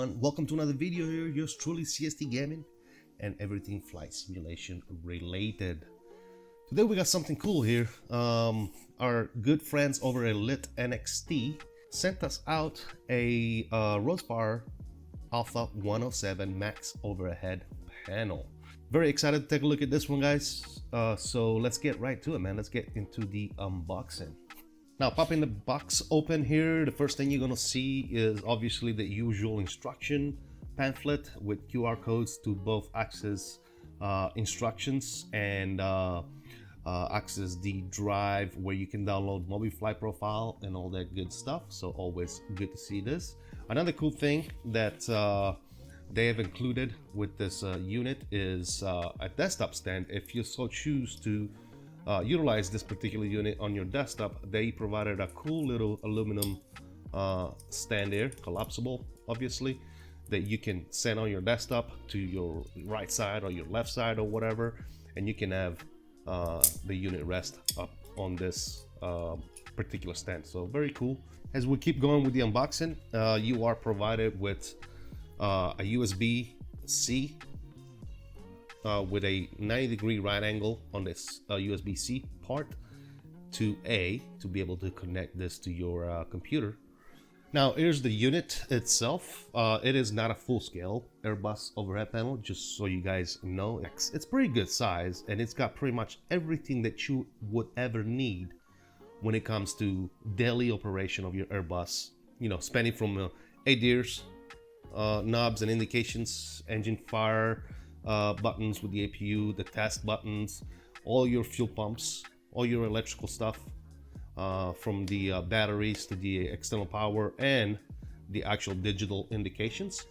everyone, welcome to another video here. Yours truly, CST Gaming and everything flight simulation related. Today we got something cool here. Our good friends over at LITNXT sent us out a Rowsfire A107 Max overhead panel. Very excited to take a look at this one, guys. So let's get right to it, man. Let's get into the unboxing. Now, popping the box open here, the first thing you're gonna see is obviously the usual instruction pamphlet with QR codes to both access instructions and access the drive where you can download mobile flight profile and all that good stuff. So always good to see this. Another cool thing that they have included with this unit is a desktop stand. If you so choose to utilize this particular unit on your desktop, they provided a cool little aluminum stand there, collapsible obviously, that you can set on your desktop to your right side or your left side or whatever, and you can have the unit rest up on this particular stand. So very cool. As we keep going with the unboxing, you are provided with a USB-C with a 90-degree right angle on this USB-C part to be able to connect this to your computer. Now here's the unit itself. It is not a full-scale Airbus overhead panel, just so you guys know. It's pretty good size, and it's got pretty much everything that you would ever need when it comes to daily operation of your Airbus. You know, spanning from ADIRS, knobs and indications, engine fire, buttons with the APU, the test buttons, all your fuel pumps, all your electrical stuff, from the batteries to the external power and the actual digital indications.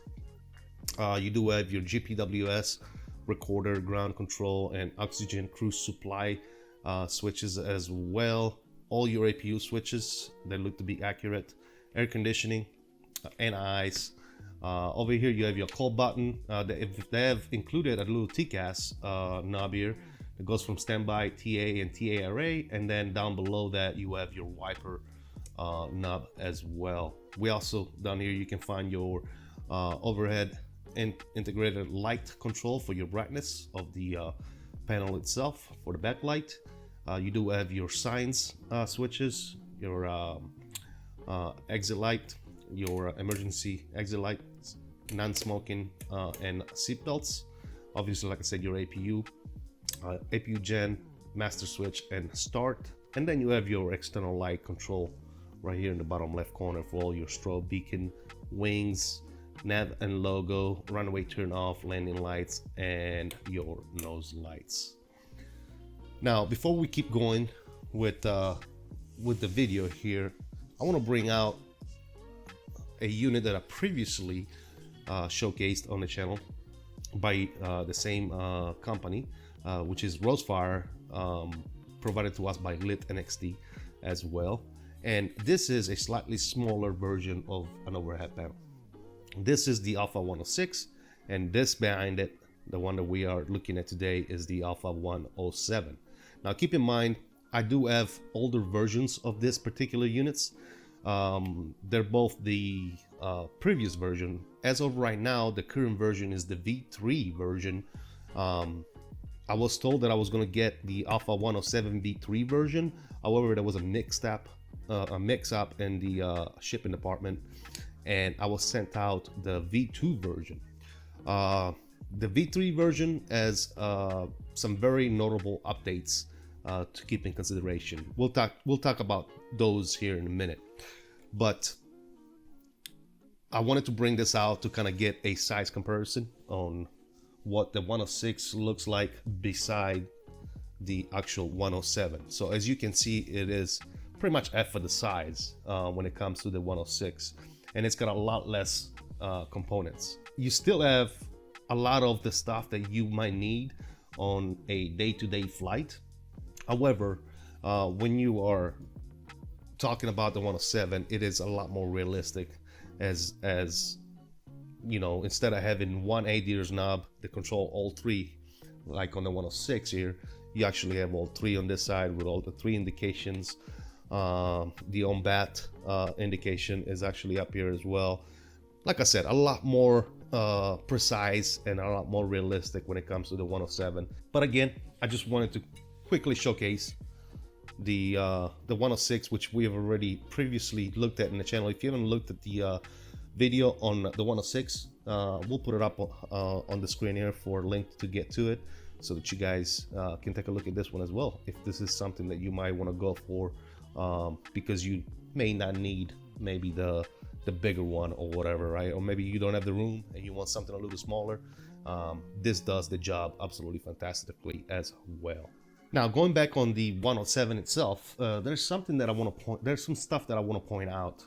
You do have your GPWS recorder, ground control, and oxygen cruise supply switches as well. All your APU switches, they look to be accurate. Air conditioning, NIs. Over here you have your call button. They have included a little TCAS knob here that goes from standby, TA, and TA array, and then down below that you have your wiper knob as well. We also, down here, you can find your overhead and integrated light control for your brightness of the panel itself for the backlight. You do have your signs switches, your exit light, your emergency exit light, non-smoking, and seat belts. Obviously, like I said, your APU gen, master switch, and start. And then you have your external light control right here in the bottom left corner for all your strobe, beacon, wings, nav and logo, runway turn off, landing lights, and your nose lights. Now, before we keep going with the video here, I want to bring out a unit that I previously showcased on the channel by the same company, which is Rowsfire, provided to us by LITNXT as well. And this is a slightly smaller version of an overhead panel. This is the A106, and this behind it, the one that we are looking at today, is the A107. Now keep in mind, I do have older versions of this particular units. They're both the previous version. As of right now, the current version is the V3 version. I was told that I was going to get the A107 V3 version. However, there was a mix-up in the shipping department, and I was sent out the V2 version. The V3 version has some very notable updates to keep in consideration. We'll talk about those here in a minute, but I wanted to bring this out to kind of get a size comparison on what the 106 looks like beside the actual 107. So as you can see, it is pretty much F for the size when it comes to the 106, and it's got a lot less components. You still have a lot of the stuff that you might need on a day-to-day flight. However, when you are talking about the 107, it is a lot more realistic, as you know, instead of having one ADIRS knob that control all three, like on the 106 here, you actually have all three on this side with all the three indications. The on-bat indication is actually up here as well. like I said, a lot more precise and a lot more realistic when it comes to the 107. But again, I just wanted to quickly showcase the 106, which we have already previously looked at in the channel. If you haven't looked at the video on the 106, we'll put it up on the screen here for a link to get to it, so that you guys can take a look at this one as well, if this is something that you might want to go for, because you may not need maybe the bigger one or whatever, right? Or maybe you don't have the room and you want something a little smaller. This does the job absolutely fantastically as well. Now, going back on the 107 itself, there's something that I want to point. There's some stuff that I want to point out.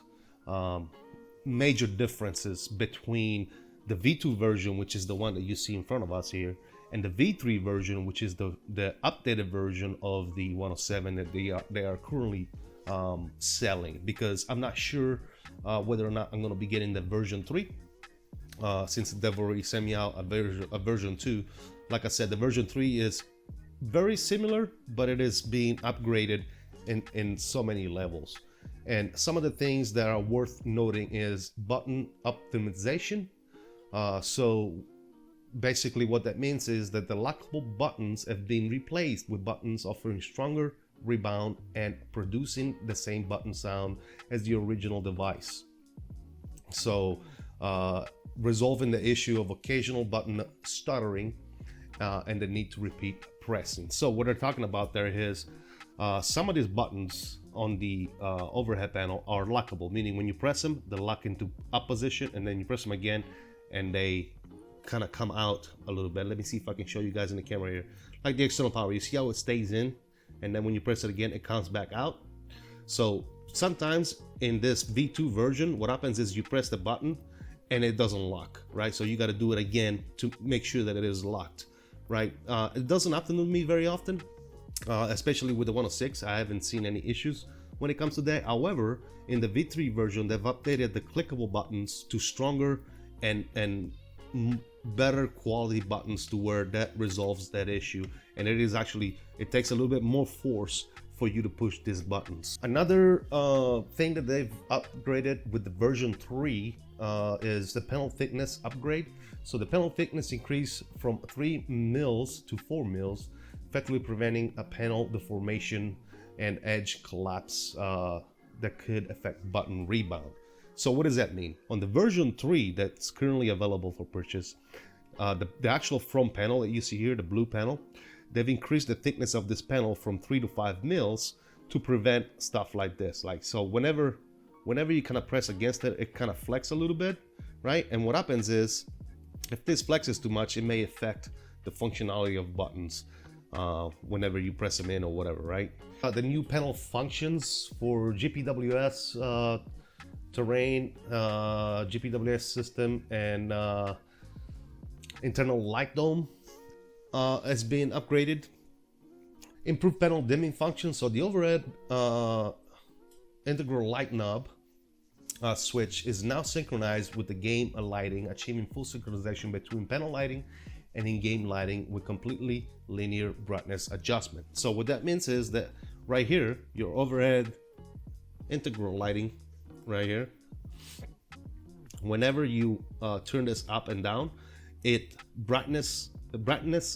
Major differences between the V2 version, which is the one that you see in front of us here, and the V3 version, which is the updated version of the 107 that they are currently selling. Because I'm not sure whether or not I'm going to be getting the version 3, since they've already sent me out a version 2. Like I said, the version 3 is very similar, but it is being upgraded in so many levels. And some of the things that are worth noting is button optimization. So basically what that means is that the lockable buttons have been replaced with buttons offering stronger rebound and producing the same button sound as the original device. So resolving the issue of occasional button stuttering and the need to repeat pressing. So what they're talking about there is some of these buttons on the overhead panel are lockable, meaning when you press them, they lock into up position, and then you press them again and they kind of come out a little bit. Let me see if I can show you guys in the camera here. Like the external power, you see how it stays in, and then when you press it again, it comes back out. So sometimes in this V2 version, what happens is you press the button and it doesn't lock, right? So you got to do it again to make sure that it is locked, right? It doesn't happen to me very often, especially with the 106. I haven't seen any issues when it comes to that. However, in the V3 version, they've updated the clickable buttons to stronger and better quality buttons, to where that resolves that issue. And it is actually, it takes a little bit more force for you to push these buttons. Another thing that they've upgraded with the version 3 is the panel thickness upgrade. So the panel thickness increased from 3 mils to 4 mils, effectively preventing a panel deformation and edge collapse that could affect button rebound. So what does that mean? On the version 3 that's currently available for purchase, the actual front panel that you see here, the blue panel, they've increased the thickness of this panel from 3 to 5 mils to prevent stuff like this. Like, so whenever you kind of press against it, it kind of flex a little bit, right? And what happens is, if this flexes too much, it may affect the functionality of buttons whenever you press them in or whatever, right? The new panel functions for GPWS terrain, GPWS system, and internal light dome has been upgraded. Improved panel dimming function. So the overhead integral light knob switch is now synchronized with the game lighting, achieving full synchronization between panel lighting and in-game lighting with completely linear brightness adjustment. So what that means is that right here, your overhead integral lighting right here, whenever you turn this up and down, it brightness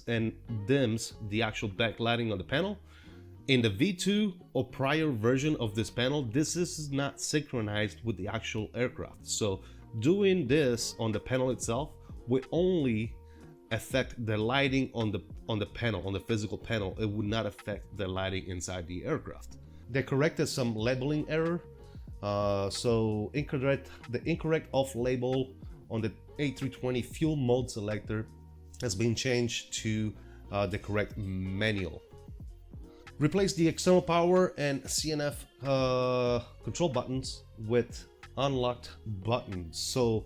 and dims the actual backlighting of the panel. In the V2 or prior version of this panel, this is not synchronized with the actual aircraft. So doing this on the panel itself will only affect the lighting on the panel, on the physical panel. It would not affect the lighting inside the aircraft. They corrected some labeling error. So the incorrect off label on the A320 fuel mode selector has been changed to the correct manual. Replace the external power and CNF control buttons with unlocked buttons. So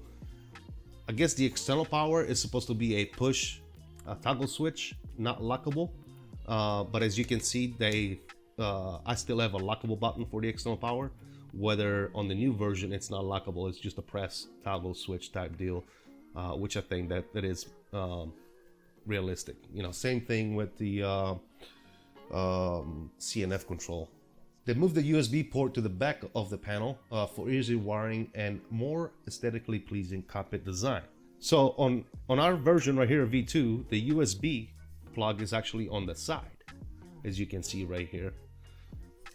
I guess the external power is supposed to be a push toggle switch, not lockable. But as you can see, I still have a lockable button for the external power. Whether on the new version it's not lockable, it's just a press toggle switch type deal, which I think that is realistic. You know, same thing with the CNF control. They moved the USB port to the back of the panel for easy wiring and more aesthetically pleasing cockpit design. So on our version right here, V2, the USB plug is actually on the side, as you can see right here.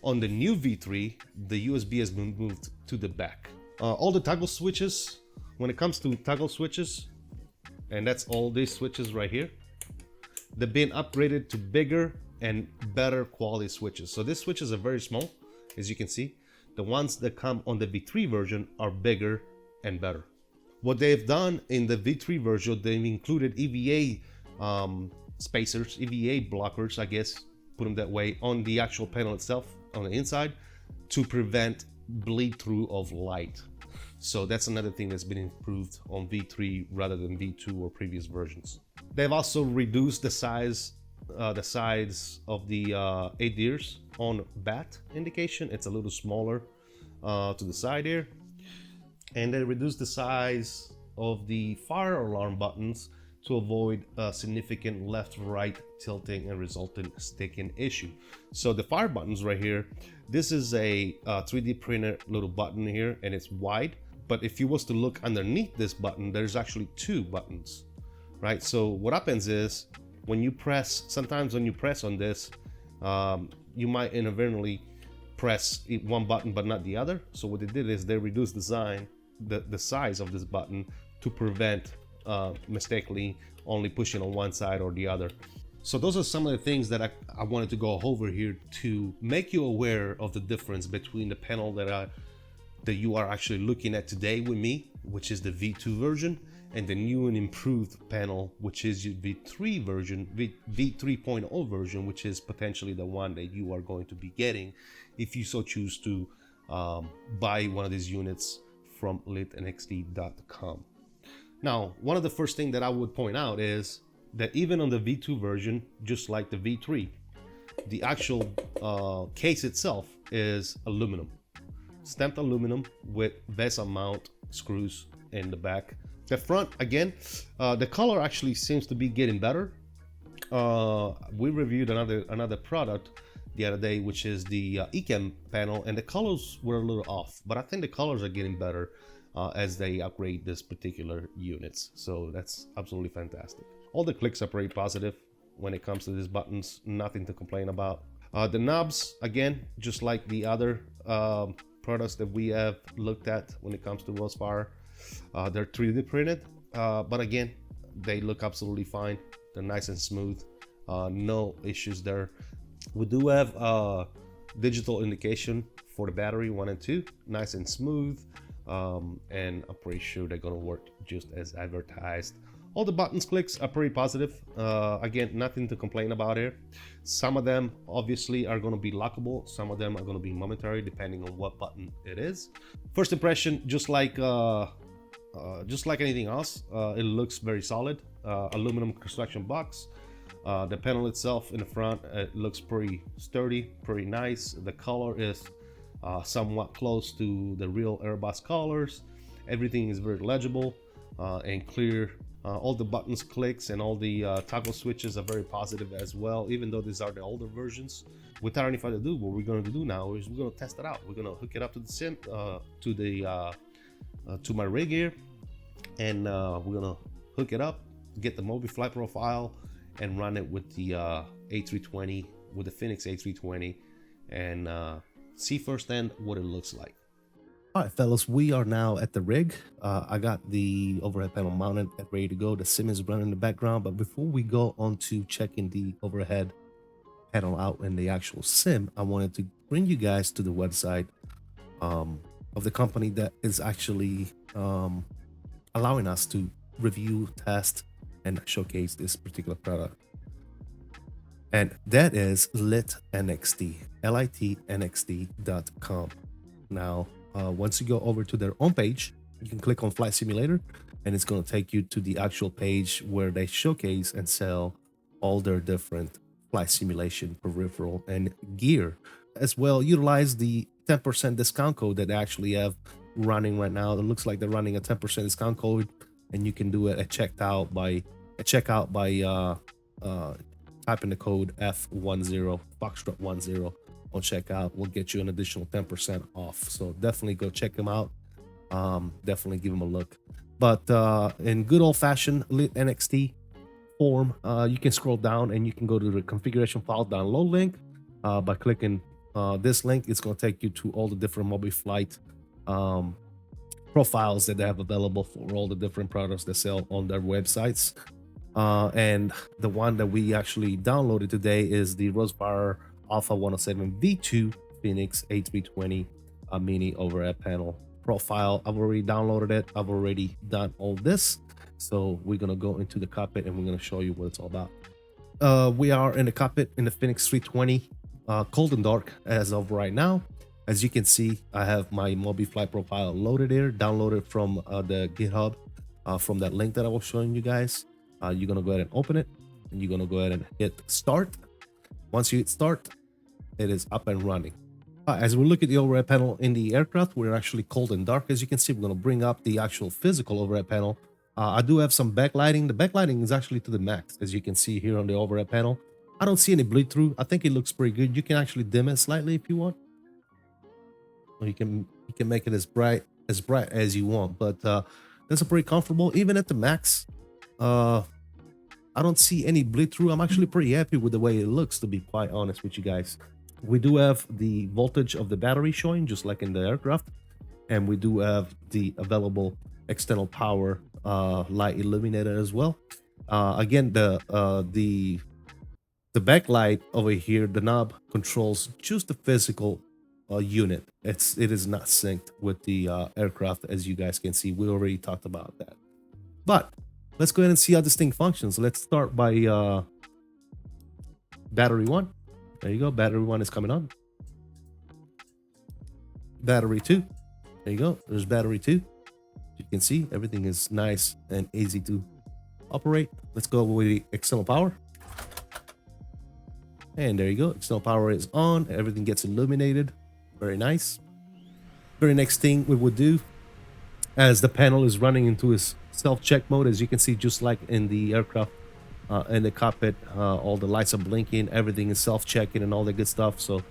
On the new V3, the USB has been moved to the back. All the toggle switches, when it comes to toggle switches, and that's all these switches right here, they've been upgraded to bigger and better quality switches. So these switches are very small, as you can see. The ones that come on the V3 version are bigger and better. What they've done in the V3 version, they've included EVA spacers, EVA blockers, I guess, put them that way, on the actual panel itself, on the inside, to prevent bleed through of light. So that's another thing that's been improved on V3 rather than V2 or previous versions. They've also reduced the size of the ADIRs on bat indication. It's a little smaller to the side here. And they reduced the size of the fire alarm buttons to avoid significant left-right tilting and resulting sticking issue. So the fire buttons right here, this is a 3D printed little button here, and it's wide. But if you was to look underneath this button, there's actually two buttons, right? So what happens is when you press, sometimes when you press on this, you might inadvertently press one button but not the other. So what they did is they reduced the size of this button to prevent mistakenly only pushing on one side or the other. So those are some of the things that I wanted to go over here to make you aware of the difference between the panel that you are actually looking at today with me, which is the V2 version, and the new and improved panel, which is your V3 version, V3.0 version, which is potentially the one that you are going to be getting if you so choose to buy one of these units from LITNXT.com. Now, one of the first things that I would point out is that even on the V2 version, just like the V3, the actual case itself is aluminum. Stamped aluminum with VESA mount screws in the back. The front, again, the color actually seems to be getting better. We reviewed another product the other day, which is the eCam panel, and the colors were a little off, but I think the colors are getting better as they upgrade this particular units. So that's absolutely fantastic. All the clicks are pretty positive when it comes to these buttons, nothing to complain about. The knobs, again, just like the other products that we have looked at when it comes to Rowsfire, they're 3D printed, but again, they look absolutely fine. They're nice and smooth, no issues there. We do have digital indication for the battery 1 and 2, nice and smooth, and I'm pretty sure they're gonna work just as advertised. All the buttons clicks are pretty positive. Again, nothing to complain about here. Some of them obviously are going to be lockable. Some of them are going to be momentary depending on what button it is. First impression, just like anything else, it looks very solid. Aluminum construction box. The panel itself in the front, it looks pretty sturdy, pretty nice. The color is somewhat close to the real Airbus colors. Everything is very legible and clear. All the buttons clicks and all the toggle switches are very positive as well, even though these are the older versions. Without any further ado, what we're going to do now is we're going to test it out. We're going to hook it up to the sim, to my rig here, and we're going to hook it up, get the Mobi flight profile, and run it with the A320, with the Phoenix A320, and see firsthand what it looks like. All right, fellas, we are now at the rig. I got the overhead panel mounted and ready to go. The sim is running in the background, but before we go on to checking the overhead panel out in the actual sim, I wanted to bring you guys to the website of the company that is actually allowing us to review, test, and showcase this particular product. And that is LITNXT, LITNXT.com. Now, once you go over to their homepage, you can click on Flight Simulator, and it's going to take you to the actual page where they showcase and sell all their different flight simulation peripheral and gear. As well, utilize the 10% discount code that they actually have running right now. It looks like they're running a 10% discount code, and you can do it at checkout by typing the code F10 Foxtrot 10 on checkout will get you an additional 10% off. So definitely go check them out. Definitely give them a look. But in good old-fashioned LITNXT form, you can scroll down and you can go to the configuration file download link. By clicking this link, it's going to take you to all the different MobiFlight profiles that they have available for all the different products they sell on their websites. And the one that we actually downloaded today is the Rowsfire A107 V2 Phoenix A320 mini overhead panel profile. I've already downloaded it. I've already done all this. So we're going to go into the cockpit and we're going to show you what it's all about. We are in the cockpit in the Phoenix 320, cold and dark as of right now. As you can see, I have my MobiFlight profile loaded here, downloaded from the GitHub, from that link that I was showing you guys. You're going to go ahead and open it, and you're going to go ahead and hit start. Once you hit start, it is up and running. As we look at the overhead panel in the aircraft, we're actually cold and dark. As you can see, we're going to bring up the actual physical overhead panel. I do have some backlighting. The backlighting is actually to the max, as you can see here on the overhead panel. I don't see any bleed through. I think it looks pretty good. You can actually dim it slightly if you want. Or you can make it as bright as you want. But that's a pretty comfortable, even at the max. I don't see any bleed through. I'm actually pretty happy with the way it looks, to be quite honest with you guys. We do have the voltage of the battery showing, just like in the aircraft, and we do have the available external power light illuminated as well. Again, the backlight over here, the knob controls just the physical unit. It is not synced with the aircraft, as you guys can see. We already talked about that. But let's go ahead and see how this thing functions. Let's start by battery 1. There you go. Battery 1 is coming on. Battery 2. There you go. There's battery 2. You can see everything is nice and easy to operate. Let's go with the external power. And there you go. External power is on. Everything gets illuminated. Very nice. Very next thing we would do, as the panel is running into its self-check mode, as you can see, just like in the aircraft, in the cockpit, all the lights are blinking, everything is self-checking and all that good stuff. So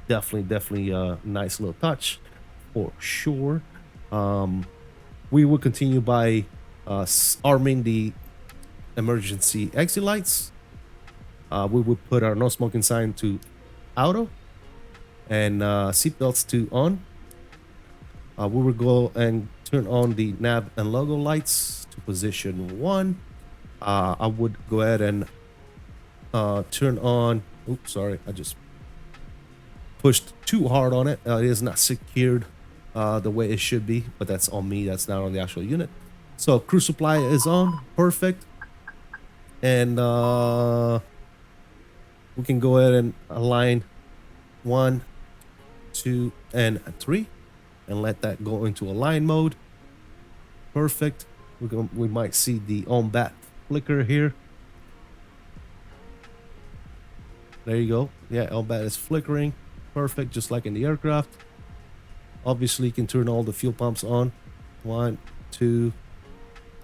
definitely a nice little touch for sure. We will continue by arming the emergency exit lights. We will put our no smoking sign to auto and seatbelts to on. We will go and turn on the nav and logo lights to position 1. I would go ahead and turn on, oops, sorry, I just pushed too hard on it. It is not secured the way it should be, but that's on me, that's not on the actual unit. So crew supply is on, perfect. And we can go ahead and align 1, 2, and 3 and let that go into align mode. Perfect. We might see the on bat flicker here. There you go. Yeah, on bat is flickering. Perfect, just like in the aircraft. Obviously, you can turn all the fuel pumps on. 1, 2,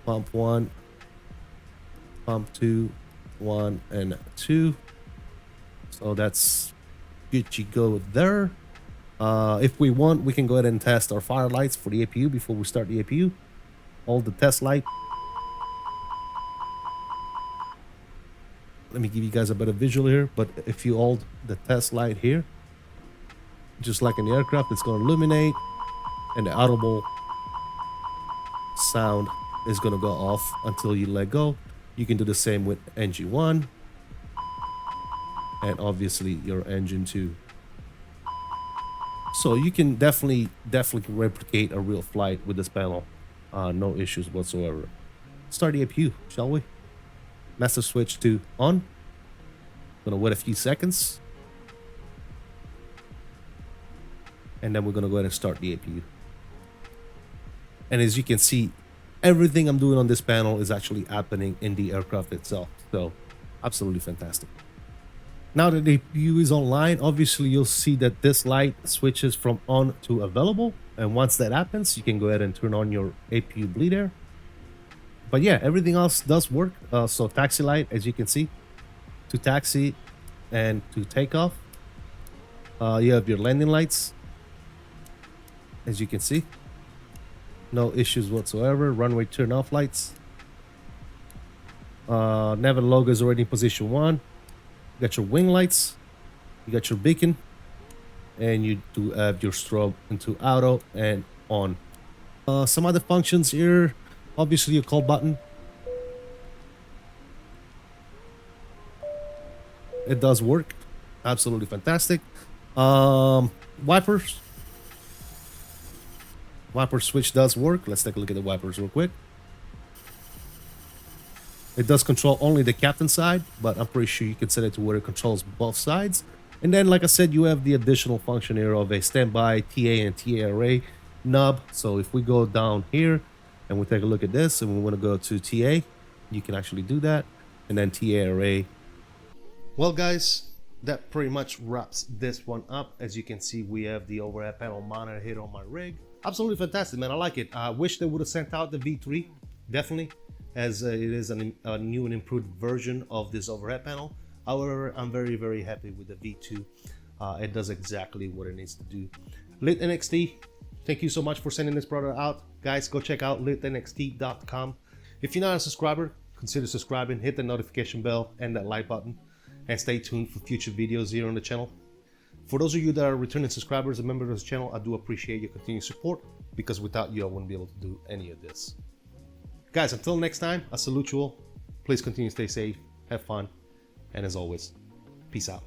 pump 1, pump 2, 1, and 2. So that's Gucci go there. If we want, we can go ahead and test our fire lights for the APU before we start the APU. Hold the test light. Let me give you guys a better visual here. But if you hold the test light here, just like in the aircraft, it's going to illuminate, and the audible sound is going to go off until you let go. You can do the same with engine 1, and obviously your engine 2. So you can definitely replicate a real flight with this panel. No issues whatsoever. Start the APU, shall we? Master switch to on. Gonna wait a few seconds. And then we're gonna go ahead and start the APU. And as you can see, everything I'm doing on this panel is actually happening in the aircraft itself. So absolutely fantastic. Now that the APU is online, obviously you'll see that this light switches from on to available. And once that happens, you can go ahead and turn on your APU bleed air. But yeah, everything else does work. So taxi light, as you can see, to taxi and to take off. You have your landing lights, as you can see. No issues whatsoever. Runway turn off lights. Naval logo is already in position 1. You got your wing lights. You got your beacon. And you do have your strobe into auto and on. Some other functions here. Obviously your call button. It does work. Absolutely fantastic. Wipers. Wiper switch does work. Let's take a look at the wipers real quick. It does control only the captain side, but I'm pretty sure you can set it to where it controls both sides. And then, like I said, you have the additional function here of a standby TA and TA array knob. So if we go down here and we take a look at this and we want to go to TA, you can actually do that. And then TA array. Well, guys, that pretty much wraps this one up. As you can see, we have the overhead panel monitor here on my rig. Absolutely fantastic, man. I like it. I wish they would have sent out the V3, definitely, as it is a new and improved version of this overhead panel. However, I'm very, very happy with the V2. It does exactly what it needs to do. LITNXT, thank you so much for sending this product out. Guys, go check out litnxt.com. If you're not a subscriber, consider subscribing, hit the notification bell and that like button, and stay tuned for future videos here on the channel. For those of you that are returning subscribers and members of this channel, I do appreciate your continued support, because without you, I wouldn't be able to do any of this. Guys, until next time, I salute you all. Please continue to stay safe, have fun, and as always, peace out.